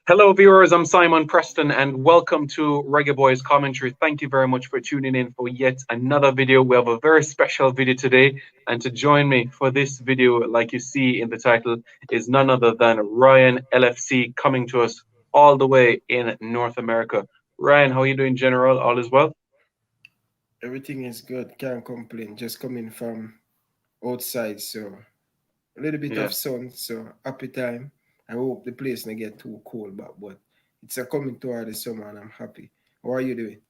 Hello, viewers. I'm Simon Preston, and welcome to Reggae Boys Commentary. Thank you very much for tuning in for yet another video. We have a very special video today, and to join me for this video, like you see in the title, is none other than Ryan LFC, coming to us all the way in North America. Ryan, how are you doing, General? All is well? Everything is good. Can't complain. Just coming from outside, so a little bit Yeah. of sun. So happy time. I hope the place not get too cold, but it's a coming toward the summer, and I'm happy. How are you doing?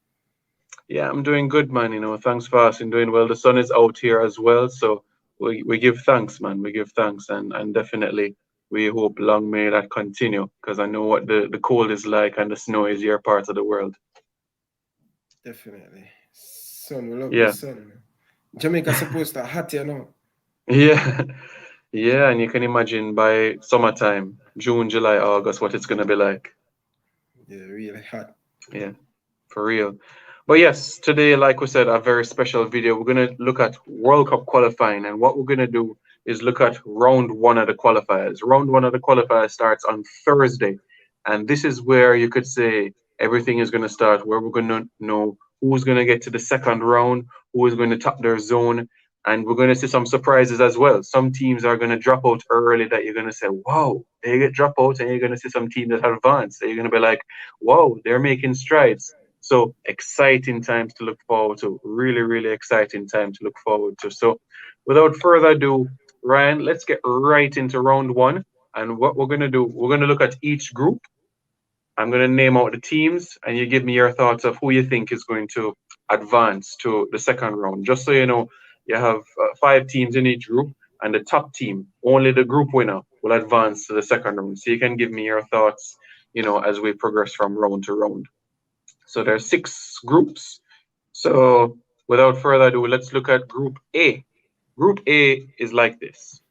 Yeah, I'm doing good, man. Thanks for asking. Doing well. The sun is out here as well, so we give thanks, man. We give thanks, and definitely we hope long may that continue, because I know what the cold is like and the snow is your part of the world. Definitely. Sun, we love the Yeah, sun. Jamaica supposed to hot, yeah, yeah. And you can imagine by summertime, June, July, August, what it's gonna be like. Yeah, really hot. Yeah, for real. But yes, today, like we said, a very special video. We're going to look at World Cup qualifying, and what we're going to do is look at round one of the qualifiers. Round one of the qualifiers starts on Thursday, and this is where you could say everything is going to start, where we're going to know who's going to get to the second round, who is going to top their zone, and we're going to see some surprises as well. Some teams are going to drop out early that you're going to say, wow, they get drop out, and you're going to see some teams that advance. So you're going to be like, wow, they're making strides. So exciting times to look forward to. Really, really exciting time to look forward to. So without further ado, Ryan, let's get right into round one. And what we're going to do, we're going to look at each group. I'm going to name out the teams, and you give me your thoughts of who you think is going to advance to the second round. Just so you know, you have five teams in each group, and the top team, only the group winner, will advance to the second round. So you can give me your thoughts, as we progress from round to round. So there are six groups. So without further ado, let's look at Group A. Group A is like this: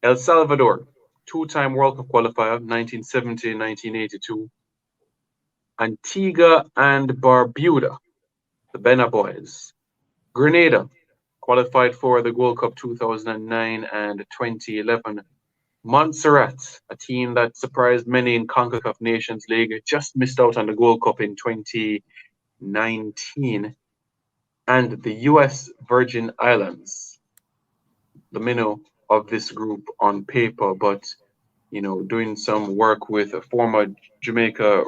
El Salvador, two-time World Cup qualifier, 1970, 1982. Antigua and Barbuda, the Bena Boys. Grenada, qualified for the World Cup 2009 and 2011. Montserrat, a team that surprised many in CONCACAF Nations League, just missed out on the Gold Cup in 2019. And the US Virgin Islands, the minnow of this group on paper, but doing some work with a former Jamaica,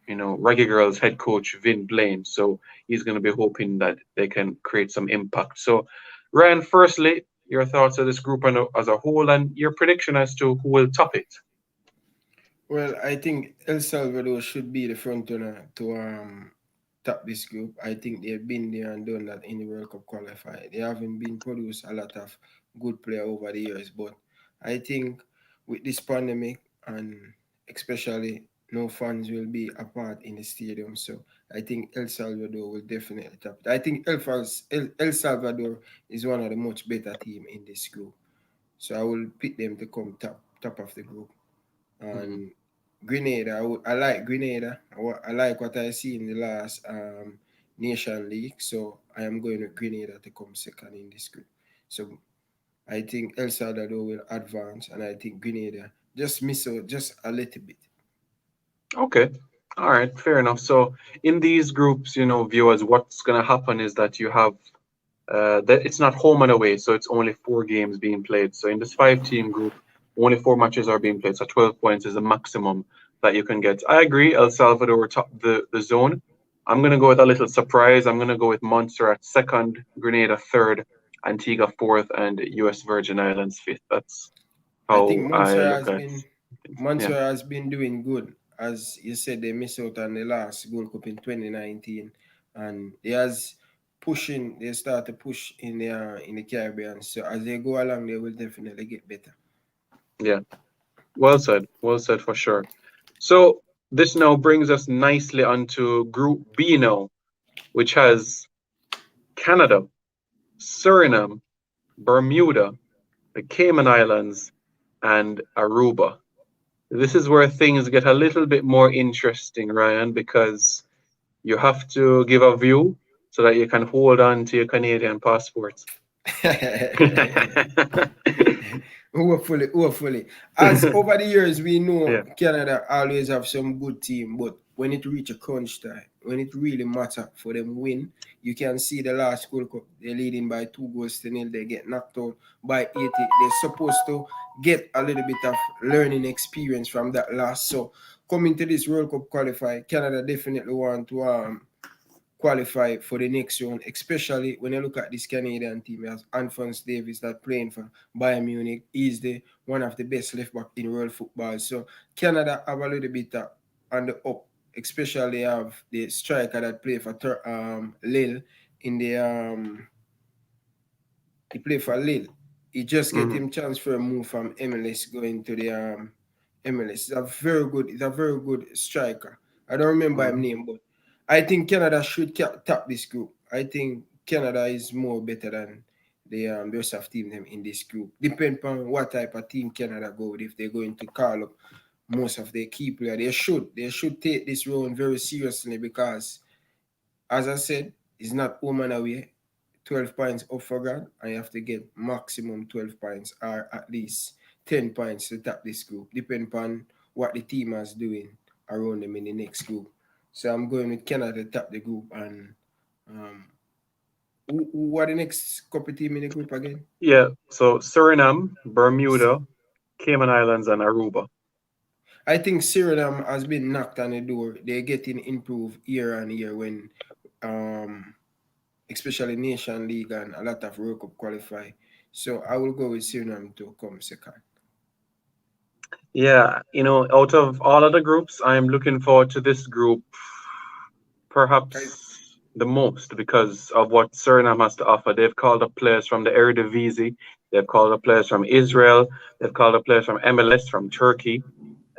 Reggae Girls head coach Vin Blaine. So he's going to be hoping that they can create some impact. So, Ryan, firstly, your thoughts of this group as a whole, and your prediction as to who will top it. Well, I think El Salvador should be the front runner to top this group. I think they've been there and done that in the World Cup qualifier. They haven't been produced a lot of good player over the years, but I think with this pandemic and especially no fans will be apart in the stadium, so I think El Salvador will definitely top it. I think El Salvador is one of the much better team in this group, so I will pick them to come top of the group. Mhm. And Grenada, I like Grenada. I like what I see in the last Nation League, so I am going with Grenada to come second in this group. So I think El Salvador will advance, and I think Grenada just miss out just a little bit. Okay. All right. Fair enough. So in these groups, viewers, what's going to happen is that you have that it's not home and away, so it's only four games being played. So in this five-team group, only four matches are being played. So 12 points is the maximum that you can get. I agree. El Salvador will top the zone. I'm gonna go with a little surprise. I'm gonna go with Montserrat second, Grenada third, Antigua fourth, and U.S. Virgin Islands fifth. That's I think how I look at things. Yeah. Montreal has been doing good. As you said, they missed out on the last Gold Cup in 2019, and they start to push in the Caribbean. So as they go along, they will definitely get better. Yeah. Well said. Well said for sure. So this now brings us nicely onto Group B now, which has Canada, Suriname, Bermuda, the Cayman Islands, and Aruba. This is where things get a little bit more interesting, Ryan, because you have to give a view so that you can hold on to your Canadian passport. Hopefully. As over the years, we know Yeah. Canada always have some good team, but when it reach a crunch time, when it really matter for them win, you can see the last World Cup, they're leading by 2 goals to nil. They get knocked out by 80. They're supposed to get a little bit of learning experience from that last. So coming to this World Cup qualify, Canada definitely want to qualify for the next round, especially when you look at this Canadian team as Alphonse Davis that playing for Bayern Munich. He's the one of the best left back in world football. So Canada have a little bit on the up, especially have the striker that play for Lille in the he play for Lille. He just get Hmm. him transfer move from MLS going to the MLS. He's a very good striker. I don't remember his Hmm. name, but I think Canada should top this group. I think Canada is more better than the rest of team them in this group. Depend on what type of team Canada go with. If they're going to call up most of their key players, they should take this round very seriously because, as I said, it's not home and away. 12 points up for grab, and you have to get maximum 12 points or at least 10 points to top this group, depending upon what the team is doing around them in the next group. So I'm going with Canada to top the group. And um, who are the next couple team in the group again? Yeah. So Suriname, Bermuda, Cayman Islands, and Aruba. I think Suriname has been knocked on the door. They're getting improved year on year when um, especially Nation League and a lot of World Cup qualify. So I will go with Suriname to come second. Yeah, out of all of the groups, I'm looking forward to this group I, perhaps the most because of what Suriname has to offer. They've called up players from the Eredivisie, they've called up players from Israel, they've called up players from MLS, from Turkey.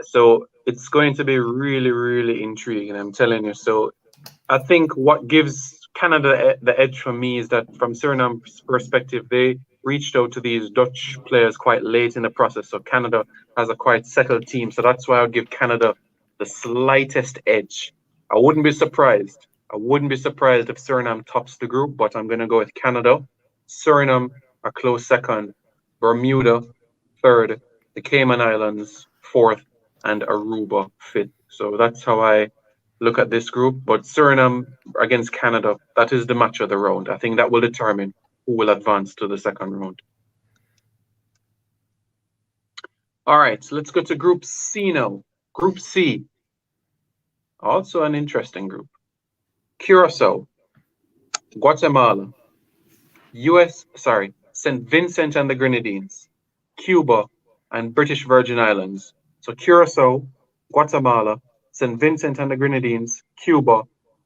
So it's going to be really, really intriguing, I'm telling you. So I think what gives Canada the edge for me is that from Suriname's perspective, they reached out to these Dutch players quite late in the process. So Canada has a quite settled team. So that's why I'll give Canada the slightest edge. I wouldn't be surprised. I wouldn't be surprised if Suriname tops the group, but I'm going to go with Canada. Suriname a close second, Bermuda third, the Cayman Islands fourth, and Aruba fifth. So that's how I look at this group. But Suriname against Canada, that is the match of the round. I think that will determine who will advance to the second round. All right, so let's go to Group C now. Group C, also an interesting group. Curacao, Guatemala, St. Vincent and the Grenadines, Cuba, and British Virgin Islands. So Curacao, Guatemala, St. Vincent and the Grenadines, Cuba,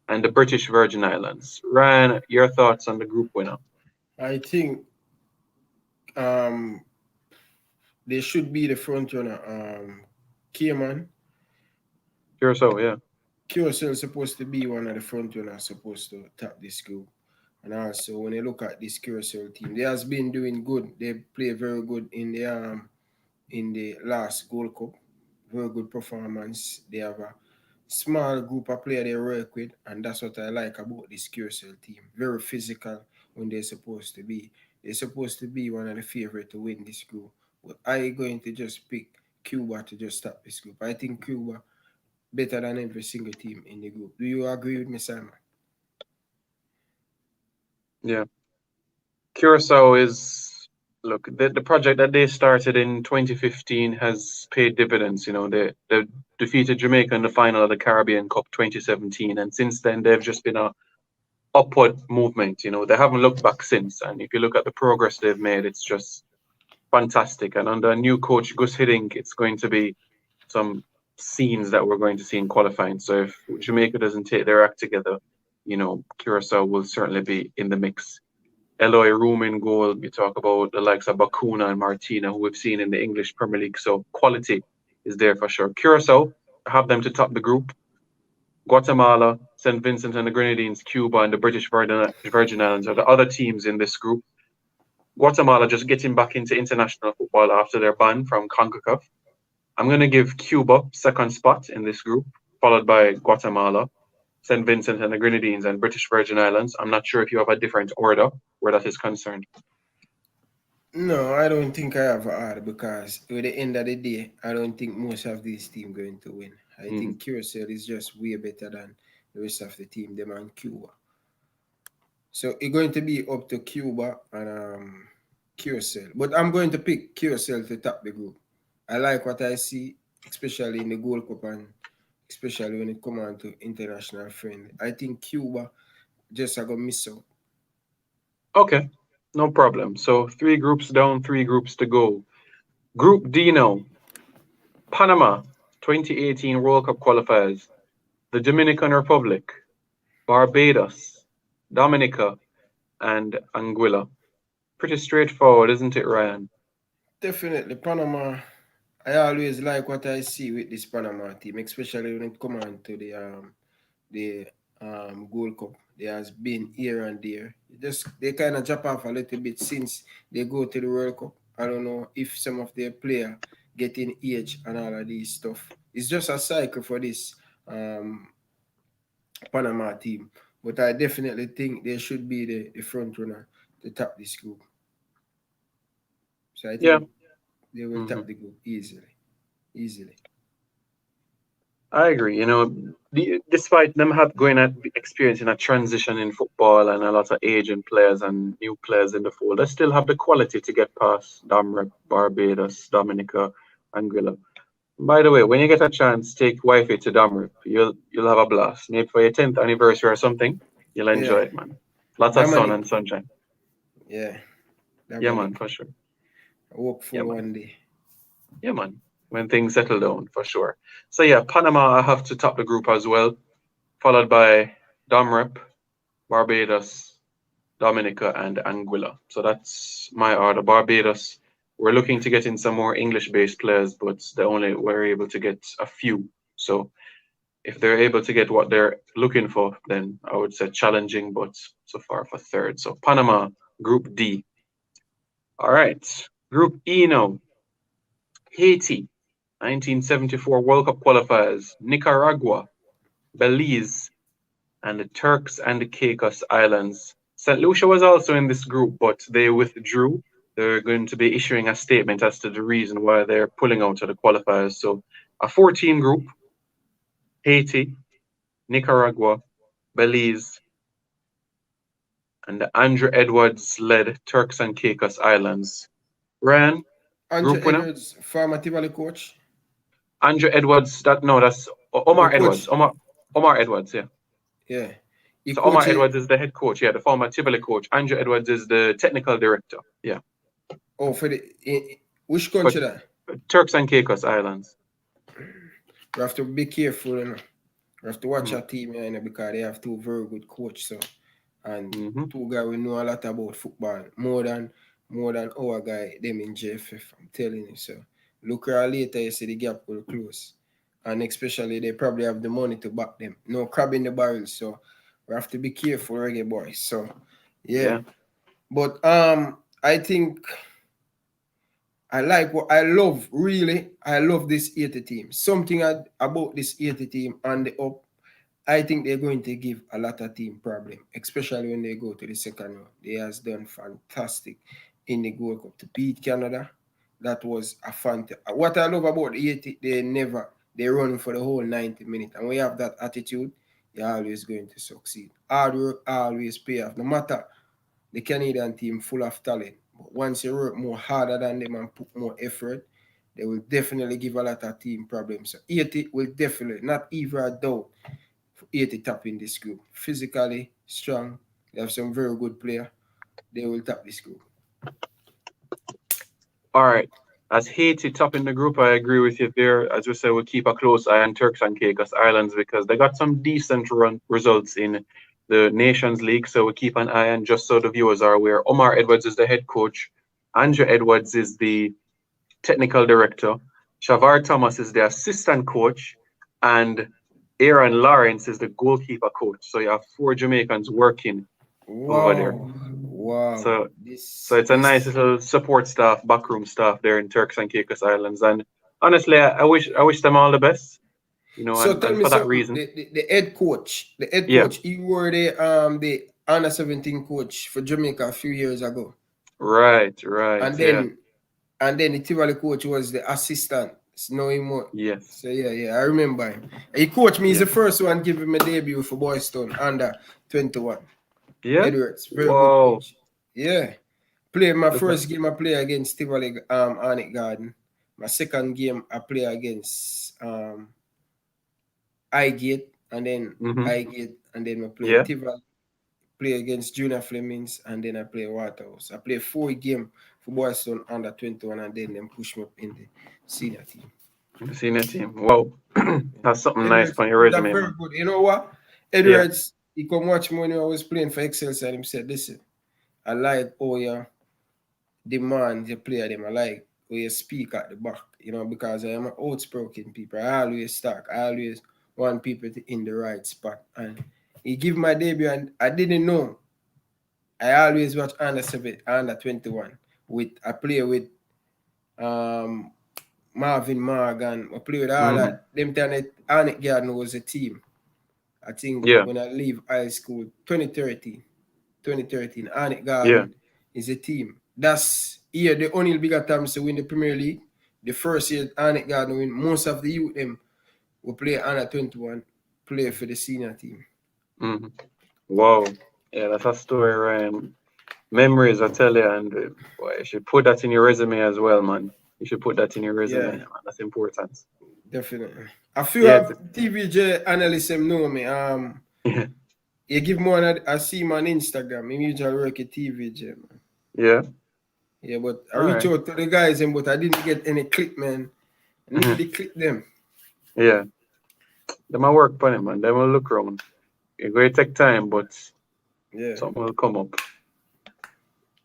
and the British Virgin Islands. Ryan, your thoughts on the group winner? I think um, they should be the front runner. Cayman, Curacao, yeah. QSL is supposed to be one of the front runners supposed to top this group. And also, when you look at this QSL team, they has been doing good. They play very good in the last Gold Cup. Very good performance. They have a small group of players they work with, and that's what I like about this QSL team. Very physical when they're supposed to be. They're supposed to be one of the favorite to win this group. But I going to just pick Cuba to just stop this group. I think Cuba better than every single team in the group. Do you agree with me, Simon? Yeah. Curacao is, look, the project that they started in 2015 has paid dividends. They defeated Jamaica in the final of the Caribbean Cup 2017, and since then they've just been a upward movement. They haven't looked back since. And if you look at the progress they've made, it's just fantastic. And under new coach Gus Hiddink, it's going to be some scenes that we're going to see in qualifying. So if Jamaica doesn't take their act together, Curacao will certainly be in the mix. Eloy Room in goal. You talk about the likes of Bakuna and Martina, who we've seen in the English Premier League. So quality is there for sure. Curacao, have them to top the group. Guatemala, St. Vincent and the Grenadines, Cuba, and the British Virgin Islands are the other teams in this group. Guatemala just getting back into international football after their ban from CONCACAF. I'm going to give Cuba second spot in this group, followed by Guatemala, St. Vincent and the Grenadines, and British Virgin Islands. I'm not sure if you have a different order where that is concerned. No, I don't think I have a hard because at the end of the day, I don't think most of these teams going to win. I Mm. think QSL is just way better than the rest of the team, them and Cuba. So it's going to be up to Cuba and QSL. But I'm going to pick QSL to top the group. I like what I see, especially in the Gold Cup and especially when it comes on to international friendly. I think Cuba just are going to miss out. Okay, no problem. So 3 groups down, 3 groups to go. Group D now. Panama, 2018 World Cup qualifiers. The Dominican Republic, Barbados, Dominica, and Anguilla. Pretty straightforward, isn't it, Ryan? Definitely, Panama. I always like what I see with this Panama team, especially when it comes on to the Gold Cup. There has been here and there. Just they kind of drop off a little bit since they go to the World Cup. I don't know if some of their player getting age and all of these stuff. It's just a cycle for this um, Panama team. But I definitely think they should be the front runner to top this group. So I Yeah. think they will Hmm. top the group easily. Easily. I agree. Despite them going at experiencing a transition in football and a lot of aging players and new players in the fold, they still have the quality to get past Domrep, Barbados, Dominica, Anguilla. By the way, when you get a chance, take wifey to Domrep. You'll have a blast. Maybe for your 10th anniversary or something, you'll Yeah. enjoy it, man. Lots of sun Dominic. and sunshine. Yeah. Yeah, man, Dominic. for sure. Yeah, Hopeful man. one day. Yeah, man. When things settle down, for sure. So yeah, Panama, I have to top the group as well, followed by Domrep, Barbados, Dominica, and Anguilla. So that's my order. Barbados, we're looking to get in some more English-based players, but they only were able to get a few. So if they're able to get what they're looking for, then I would say challenging, but so far for third. So Panama, Group D. All right. Group E now. Haiti, 1974 World Cup qualifiers. Nicaragua, Belize, and the Turks and the Caicos Islands. St. Lucia was also in this group, but they withdrew. They're going to be issuing a statement as to the reason why they're pulling out of the qualifiers. So a 14 group, Haiti, Nicaragua, Belize, and the Andrew Edwards led Turks and Caicos Islands. Ryan, Andrew group winner. Edwards, former Tivoli coach. Andrew Edwards, that's Oh, Omar Edwards. coach. Omar Edwards, yeah. Yeah. He So Omar coach it. Edwards is the head coach, yeah, the former Tivoli coach. Andrew Edwards is the technical director, yeah, Oh, for which for country that? Turks and Caicos Islands. You have to be careful, you know. You have to watch Mm-hmm. our team, you know, because they have two very good coach, so and Mm-hmm. two guys we know a lot about football, more than our guy them in JFF. I'm telling you, so look at later you see the gap will close. And especially they probably have the money to back them. No crab in the barrel, so we have to be careful, reggae boys. So yeah. Yeah. But I think I like what I love, really. I love this 80 team. Something about this 80 team and the up, I think they're going to give a lot of team problem, especially when they go to the second round. They has done fantastic in the Gold Cup to beat Canada. That was a fantastic. What I love about the 80, they run for the whole 90 minutes. And when you have that attitude, you're always going to succeed. Hard work always pay off. No matter the Canadian team full of talent. But once you work more harder than them and put more effort, they will definitely give a lot of team problems. So 80 will definitely, not even a doubt, 80 top in this group. Physically strong. They have some very good player. They will top this group. All right. As Haiti top in the group, I agree with you there. As we say, we'll keep a close eye on Turks and Caicos Islands because they got some decent results in the Nations League. So we'll keep an eye on, just so the viewers are aware. Omar Edwards is the head coach. Andrew Edwards is the technical director. Shavar Thomas is the assistant coach. And Aaron Lawrence is the goalkeeper coach. So you have 4 Jamaicans working over there. Wow. Wow. So so This it's a nice this little support staff, backroom staff there in Turks and Caicos Islands. And honestly, I wish them all the best, So tell and me for that something. reason, The head yeah. coach, he were the under 17 coach for Jamaica a few years ago. Right, right, And yeah, then the Tivoli coach was the assistant. No more. yes, So yeah, I remember him. He coached me. He's yeah, the first one giving me debut for Boyston under 21. yeah. Edwards, very good Wow, coach. Yeah. Play my look at first game I play against Tivoli Arnett Garden. My second game I play against Highgate and then mm-hmm. Highgate and then we play Yeah, Tivoli, play against Junior Flemings and then I play Waterhouse. I play 4 games for Boyston under 21 and then them push me up in the senior team. the senior team. Wow, that's something nice Edwards on your is a resume, very man. good. You know what? Yeah, Edwards, he come watch me when I was playing for Excelsior and he said, listen, I like all your demand you play them. I like how you speak at the back, because I am an outspoken people. I always talk. I always want people to in the right spot. And he give my debut and I didn't know. I always watch under 7, under 21. I play with um Marvin Morgan. I play with all mm-hmm. that. Them time that Arnett Garden was a team. I think Yeah, when I leave high school, 2013, Arnett yeah, Garden is a team. That's year the only bigger times to win the Premier League. The first year Arnett Garden win, most of the youth them will play under 21, play for the senior team. mm-hmm. Wow, yeah, that's a story, Ryan. Memories, I tell you, and boy, you should put that in your resume as well, man. You should put that in your resume, Yeah, man. That's important. definitely. A few Yeah, of TVJ analysts them know me. yeah, You give more I see him on Instagram. He usually work at TVJ, man. yeah. Yeah, but I All reach right. out to the guys, but I didn't get any click, man. I need to click them. Yeah, they might work on it, man. They will look around. It will take time, but Yeah. something will come up.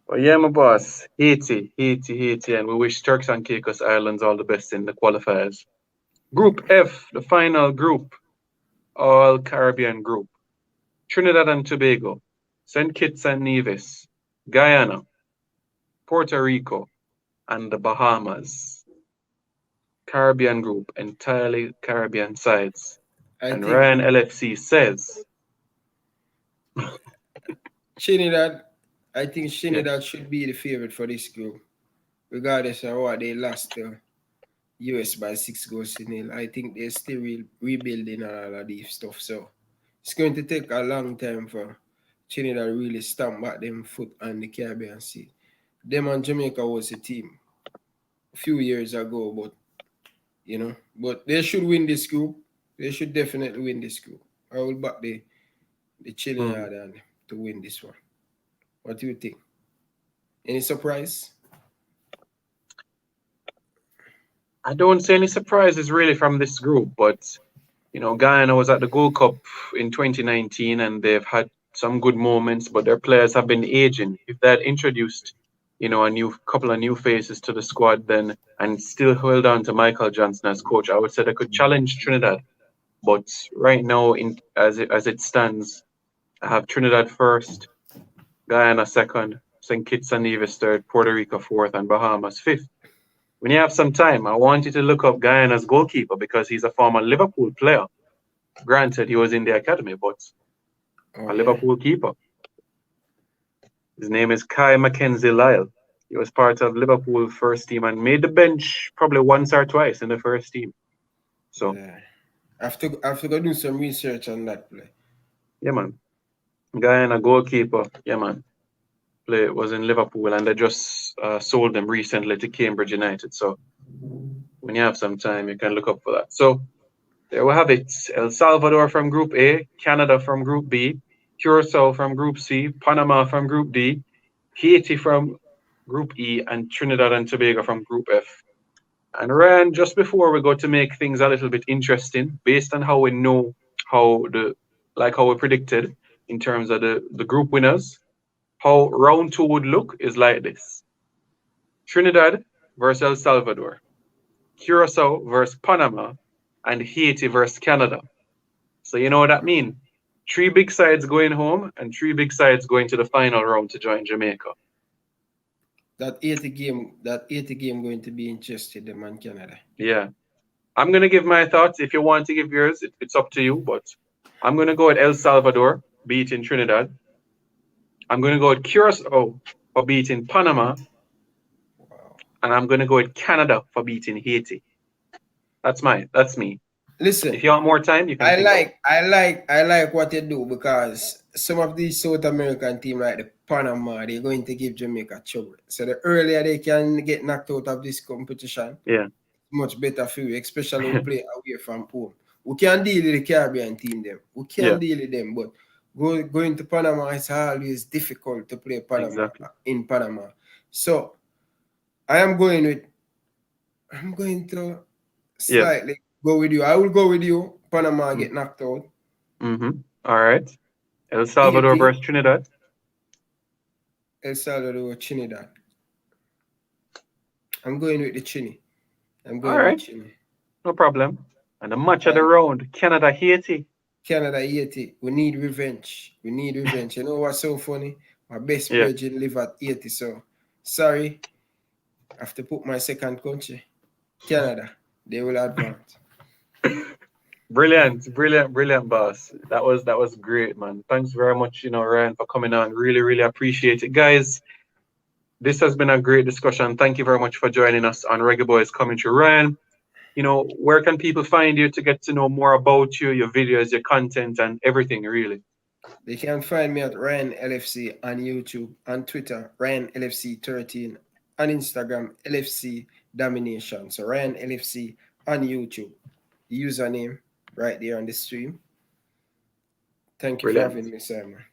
But yeah, my boss, Haiti, Haiti, Haiti, and we wish Turks and Caicos Islands all the best in the qualifiers. Group F, the final group, all Caribbean group. Trinidad and Tobago, St. Kitts and Nevis, Guyana, Puerto Rico, and the Bahamas. Caribbean group, entirely Caribbean sides. I And think Ryan LFC says, Trinidad, I think yeah, Trinidad should be the favorite for this group, regardless of what they lost to US by 6 goals to 0. I think they're still rebuilding all of these stuff. So it's going to take a long time for Trinidad to really stamp back them foot on the Caribbean Sea. Them and Jamaica was a team a few years ago, but they should win this group. They should definitely win this group. I will back the mhm. Trinidad to win this one. What do you think? Any surprise? I don't see any surprises really from this group, but Guyana was at the Gold Cup in 2019 and they've had some good moments, but their players have been aging. If they had introduced, a new couple of new faces to the squad then and still held on to Michael Johnson as coach, I would say they could challenge Trinidad. But right now, as it stands, I have Trinidad first, Guyana second, St. Kitts and Nevis third, Puerto Rico fourth, and Bahamas fifth. When you have some time, I want you to look up Guyana's goalkeeper because he's a former Liverpool player. Granted, he was in the academy, but Oh a yeah. Liverpool keeper. His name is Kai Mackenzie Lyle. He was part of Liverpool first team and made the bench probably once or twice in the first team. So, Yeah. I have to go do some research on that play. yeah, man. Guyana goalkeeper, yeah, man. Play was in Liverpool and they just sold them recently to Cambridge United. So, when you have some time, you can look up for that. So, there we have it. El Salvador from Group A, Canada from Group B, Curacao from Group C, Panama from Group D, Haiti from Group E, and Trinidad and Tobago from Group F. And Ryan, just before we go to make things a little bit interesting, based on how we know how we predicted in terms of the group winners, how round two would look is like this: Trinidad versus El Salvador, Curacao versus Panama, and Haiti versus Canada. So you know what that means? Three big sides going home and three big sides going to the final round to join Jamaica. That 80 game going to be interesting, them and Canada. Yeah. I'm going to give my thoughts. If you want to give yours, it's up to you. But I'm going to go with El Salvador beating Trinidad. I'm going to go with Curacao for beating Panama, Wow. and I'm gonna go with Canada for beating Haiti. That's me. Listen, If you want more time, you can think. I like what you do because some of these South American team like the Panama, they're going to give Jamaica trouble. So the earlier they can get knocked out of this competition, Yeah, much better for you, especially we play away from home. We can deal with the Caribbean team them. We can yeah, deal with them, but going to Panama is always difficult to play Panama exactly. in Panama. So I'm going to Yeah. slightly go with you. I will go with you. Panama Mm. get knocked out. Mm-hmm. All right. El Salvador Haiti, versus Trinidad. El Salvador, Trinidad. I'm going with the Chini. I'm All going with right, Chini. no problem. And the match of the And round, Canada Haiti. Canada, Haiti, we need revenge. We need revenge. You know what's so funny? My best Yeah. brethren live at Haiti, so sorry. I have to put my second country. Canada. They will advance. Brilliant, brilliant, brilliant, boss. That was great, man. Thanks very much, Ryan, for coming on. Really, really appreciate it, guys. This has been a great discussion. Thank you very much for joining us on Reggae Boys Commentary. Ryan, where can people find you to get to know more about you, your videos, your content, and everything, really? They can find me at Ryan LFC on YouTube, on Twitter, Ryan LFC 13, on Instagram, LFC Domination. So Ryan LFC on YouTube. The username right there on the stream. Thank you for Brilliant. having me, Simon.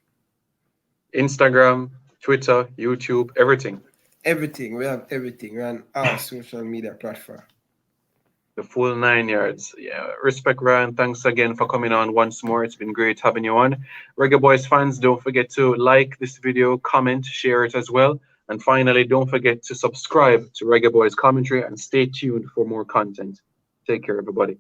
Instagram, Twitter, YouTube, everything. Everything. We have everything. We're on all social media platform. The full 9 yards. Yeah, respect, Ryan. Thanks again for coming on once more. It's been great having you on. Reggae Boys fans, don't forget to like this video, comment, share it as well. And finally, don't forget to subscribe to Reggae Boys Commentary and stay tuned for more content. Take care, everybody.